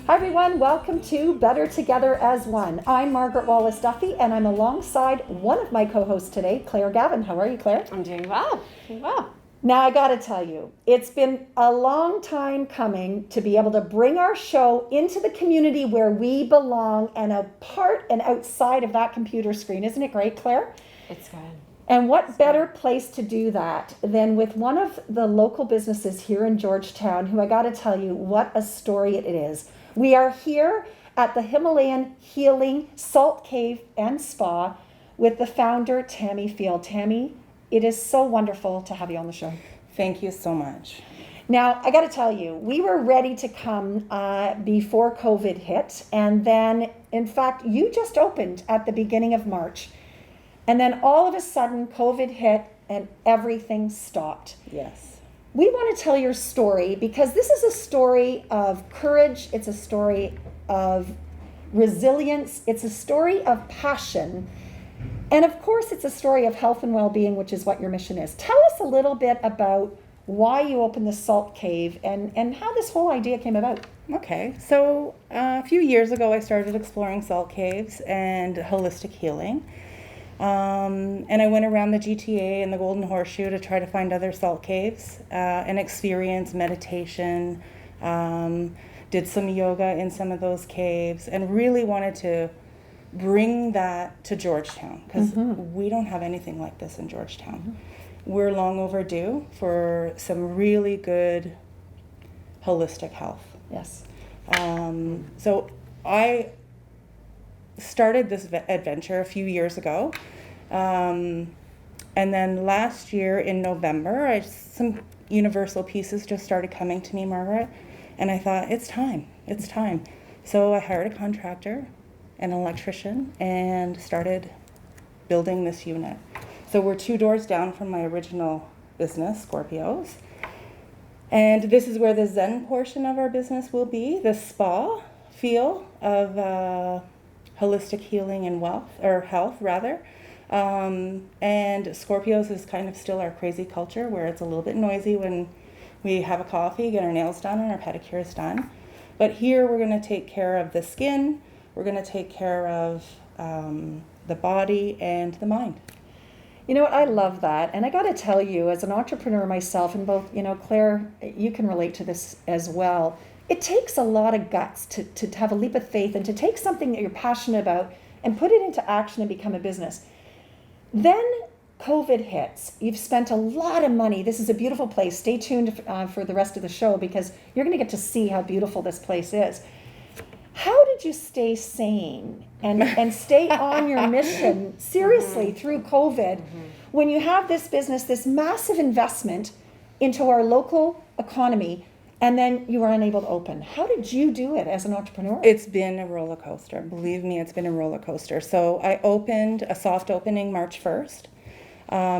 Hi everyone, welcome to Better Together as One. I'm Margaret Wallace-Duffy and I'm alongside one of my co-hosts today, Claire Gavin. How are you, Claire? I'm doing well, Now I gotta tell you, it's been a long time coming to be able to bring our show into the community where we belong and a part and outside of that computer screen. Isn't it great, Claire? It's good. And what better place to do that than with one of the local businesses here in Georgetown, who I gotta tell you, what a story it is. We are here at the Himalayan Healing Salt Cave and Spa with the founder, Tammie Field. Tammie, it is so wonderful to have you on the show. Thank you so much. Now, I got to tell you, we were ready to come before COVID hit. And then, in fact, you just opened at the beginning of March. And then all of a sudden, COVID hit and everything stopped. Yes. We want to tell your story because this is a story of courage. It's a story of resilience. It's a story of passion. And of course, it's a story of health and well-being, which is what your mission is. Tell us a little bit about why you opened the Salt Cave and how this whole idea came about. Okay, so a few years ago, I started exploring salt caves and holistic healing. And I went around the GTA and the Golden Horseshoe to try to find other salt caves and experience meditation, did some yoga in some of those caves, and really wanted to bring that to Georgetown because we don't have anything like this in Georgetown. We're long overdue for some really good holistic health. Yes. So I started this adventure a few years ago. And then last year in November, some universal pieces just started coming to me, Margaret. And I thought, it's time. So I hired a contractor, an electrician, and started building this unit. So we're 2 doors down from my original business, Scorpios. And this is where the Zen portion of our business will be, the spa feel of holistic healing and health rather. And Scorpios is kind of still our crazy culture where it's a little bit noisy when we have a coffee, get our nails done and our pedicures done. But here we're going to take care of the skin, we're going to take care of the body and the mind. You know what, I love that. And I got to tell you, as an entrepreneur myself, and both, Claire, you can relate to this as well. It takes a lot of guts to have a leap of faith and to take something that you're passionate about and put it into action and become a business. Then COVID hits. You've spent a lot of money. This is a beautiful place. Stay tuned for the rest of the show because you're going to get to see how beautiful this place is. How did you stay sane and stay on your mission seriously through COVID when you have this business, this massive investment into our local economy, and then you were unable to open? How did you do it as an entrepreneur? It's been a roller coaster. Believe me, it's been a roller coaster. So I opened a soft opening March 1st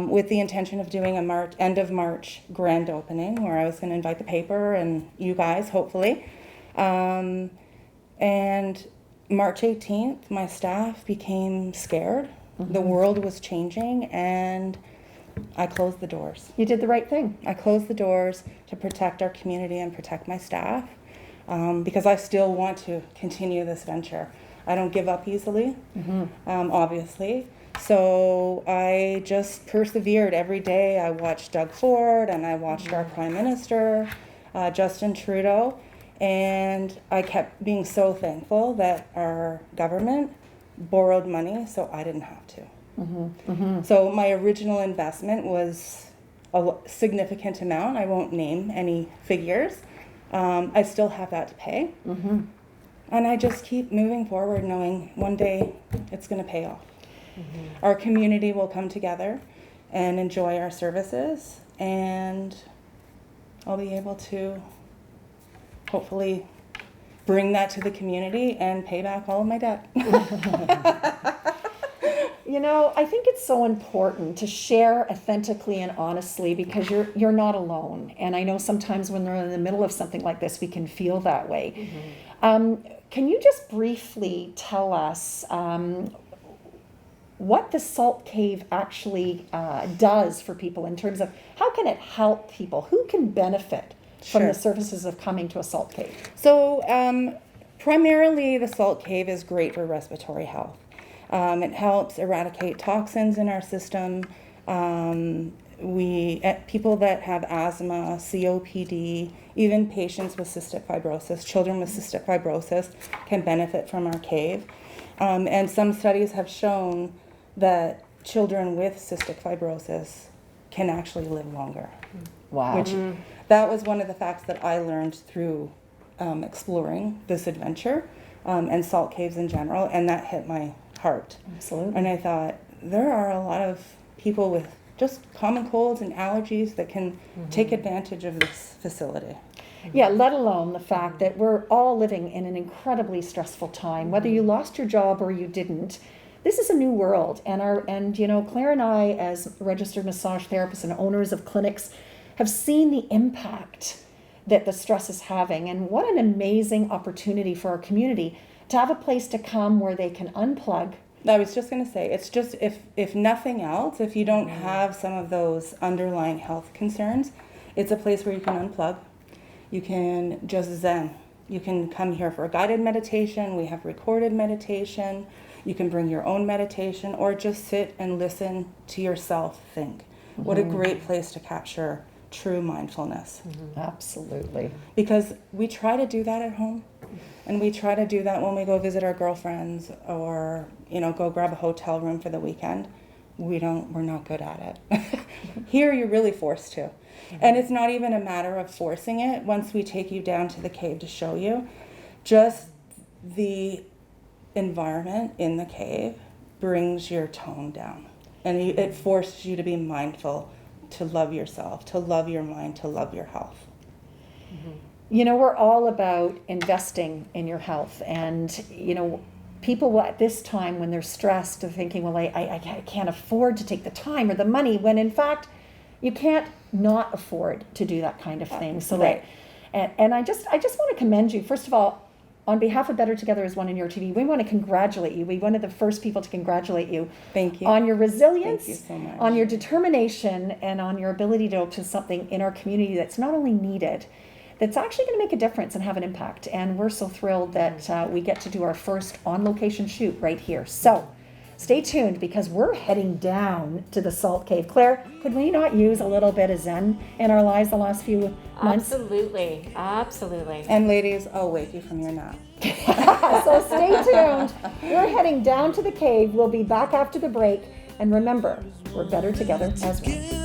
with the intention of doing a end of March grand opening where I was going to invite the paper and you guys, hopefully. And March 18th, my staff became scared. The world was changing and I closed the doors. You did the right thing. I closed the doors to protect our community and protect my staff because I still want to continue this venture. I don't give up easily, obviously. So I just persevered every day. I watched Doug Ford and I watched our Prime Minister, Justin Trudeau, and I kept being so thankful that our government borrowed money so I didn't have to. So my original investment was a significant amount. I won't name any figures. I still have that to pay. And I just keep moving forward knowing one day it's going to pay off. Our community will come together and enjoy our services, and I'll be able to hopefully bring that to the community and pay back all of my debt. I think it's so important to share authentically and honestly because you're not alone. And I know sometimes when we're in the middle of something like this, we can feel that way. Can you just briefly tell us what the Salt Cave actually does for people in terms of how can it help people? Who can benefit from the services of coming to a salt cave? So Primarily, the salt cave is great for respiratory health. It helps eradicate toxins in our system. People that have asthma, COPD, even patients with cystic fibrosis, children with cystic fibrosis can benefit from our cave. And some studies have shown that children with cystic fibrosis can actually live longer. Wow. Which that was one of the facts that I learned through exploring this adventure and salt caves in general, and that hit my heart. Absolutely. And I thought, there are a lot of people with just common colds and allergies that can take advantage of this facility. Yeah, let alone the fact that we're all living in an incredibly stressful time, whether you lost your job or you didn't. This is a new world, and Claire and I, as registered massage therapists and owners of clinics, have seen the impact that the stress is having, and what an amazing opportunity for our community to have a place to come where they can unplug. I was just going to say, it's just, if nothing else, if you don't have some of those underlying health concerns, it's a place where you can unplug. You can just zen. You can come here for a guided meditation. We have recorded meditation. You can bring your own meditation, or just sit and listen to yourself think. What a great place to capture true mindfulness. Absolutely. Because we try to do that at home, and we try to do that when we go visit our girlfriends, or go grab a hotel room for the weekend. We're not good at it. Here you're really forced to. And it's not even a matter of forcing it. Once we take you down to the cave to show you, just the environment in the cave brings your tone down, and it forces you to be mindful, to love yourself, to love your mind, to love your health. We're all about investing in your health, and people at this time, when they're stressed, are thinking, well, I can't afford to take the time or the money, when in fact you can't not afford to do that kind of thing. So right. And I just want to commend you, first of all, on behalf of Better Together as One in Your TV. We want to congratulate you. We're one of the first people to congratulate you. Thank you. On your resilience, Thank you so much. on your determination, and on your ability to open something in our community that's not only needed, that's actually going to make a difference and have an impact. And we're so thrilled that we get to do our first on-location shoot right here. So stay tuned, because we're heading down to the Salt Cave. Claire, could we not use a little bit of Zen in our lives the last few months? Absolutely. Absolutely. And ladies, I'll wake you from your nap. So stay tuned. We're heading down to the cave. We'll be back after the break. And remember, we're better together as one.